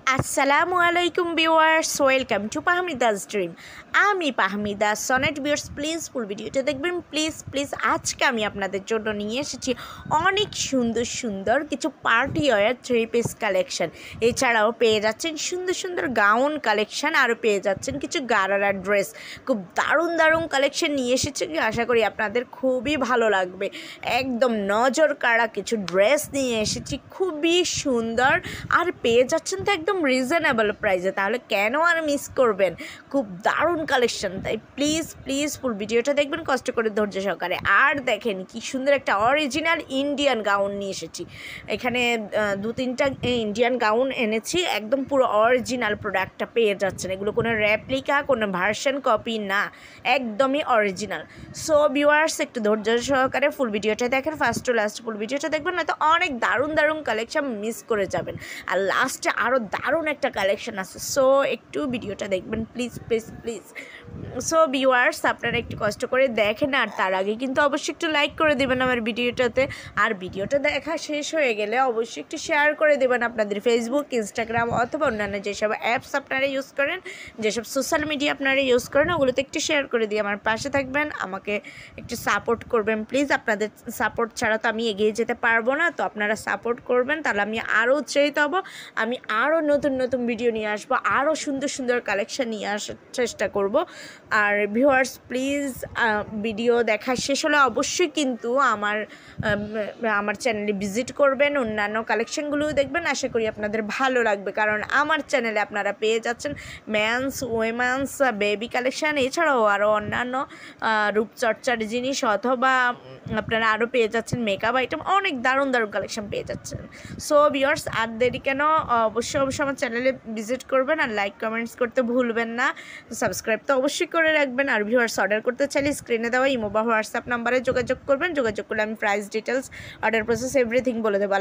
আসসালামু আলাইকুম viewers, welcome to পাহমিদাস dream. আমি পাহমিদা সনেট। ভিউয়ার্স প্লিজ ফুল ভিডিওটা দেখবেন, প্লিজ প্লিজ। আজকে আমি আপনাদের জন্য নিয়ে এসেছি অনেক সুন্দর সুন্দর কিছু পার্টি ওয়্যার 3 পিস কালেকশন। এছাড়াও পেয়ে যাচ্ছেন সুন্দর সুন্দর গাউন কালেকশন, আরও পেয়ে যাচ্ছেন কিছু গারারা ড্রেস। খুব দারুণ দারুণ কালেকশন নিয়ে এসেছি, আশা করি আপনাদের খুবই ভালো লাগবে। একদম নজর কাড়া কিছু ড্রেস নিয়ে এসেছি, খুবই সুন্দর, আর পেয়ে যাচ্ছেন তো একদম রিজনেবল প্রাইসে। তাহলে কেন আর মিস করবেন? খুব দারুণ কালেকশন, তাই প্লিজ প্লিজ ফুল ভিডিওটা দেখবেন কষ্ট করে ধৈর্য সহকারে। আর দেখেন কি সুন্দর একটা অরিজিনাল ইন্ডিয়ান গাউন নিয়ে এসেছি। এখানে 2-3টা ইন্ডিয়ান গাউন এনেছি, একদম পুরো অরিজিনাল প্রোডাক্টটা পেয়ে যাচ্ছেন। এগুলো কোনো রেপ্লিকা, কোনো ভার্সন কপি না, একদমই অরিজিনাল। সো ভিউয়ার্স একটু ধৈর্য সহকারে ফুল ভিডিওটা দেখেন, ফার্স্ট টু লাস্ট ফুল ভিডিওটা দেখবেন, নয়তো অনেক দারুণ দারুণ কালেকশন মিস করে যাবেন। আর লাস্টে আরও দারুণ একটা কালেকশন আছে, সো একটু ভিডিওটা দেখবেন please please please. So viewers আপনারা একটু কষ্ট করে দেখেন, আর তার আগে কিন্তু অবশ্যই একটু লাইক করে দেবেন আমার ভিডিওটাতে। আর ভিডিওটা দেখা শেষ হয়ে গেলে অবশ্যই একটু শেয়ার করে দেবেন আপনাদের ফেসবুক, ইনস্টাগ্রাম অথবা অন্যান্য যেসব অ্যাপস আপনারা ইউজ করেন, যেসব সোশ্যাল মিডিয়া আপনারা ইউজ করেন, ওগুলোতে একটু শেয়ার করে দিয়ে আমার পাশে থাকবেন, আমাকে একটু সাপোর্ট করবেন প্লিজ। আপনাদের সাপোর্ট ছাড়া তো আমি এগিয়ে যেতে পারবো না, তো আপনারা সাপোর্ট করবেন, তাহলে আমি আরও উৎসাহিত হব, আমি আরও নতুন নতুন ভিডিও নিয়ে আসবো, আরও সুন্দর সুন্দর কালেকশন নিয়ে আসার চেষ্টা করব। আর ভিউয়ার্স প্লিজ ভিডিও দেখা শেষ হলে অবশ্যই কিন্তু আমার চ্যানেলে ভিজিট করবেন, অন্যান্য কালেকশনগুলোও দেখবেন, আশা করি আপনাদের ভালো লাগবে। কারণ আমার চ্যানেলে আপনারা পেয়ে যাচ্ছেন মেন্স, উইমেন্স, বেবি কালেকশান, এছাড়াও আরও অন্যান্য রূপচর্চার জিনিস, অথবা আপনারা আরও পেয়ে যাচ্ছেন মেকআপ আইটেম, অনেক দারুণ দারুণ কালেকশন পেয়ে যাচ্ছেন। সো ভিউয়ার্স আর দেরি কেন, অবশ্যই অবশ্যই আমার চ্যানেলে ভিজিট করবেন, আর লাইক কমেন্টস করতে ভুলবেন না, সাবস্ক্রাইব তো অবশ্যই করে রাখবেন। আর ভিউয়ার্স অর্ডার করতে চাইলে স্ক্রিনে দেওয়া ইমো বা হোয়াটসঅ্যাপ নাম্বারে যোগাযোগ করবেন, যোগাযোগ করলে আমি price details, order process everything বলে দেবো।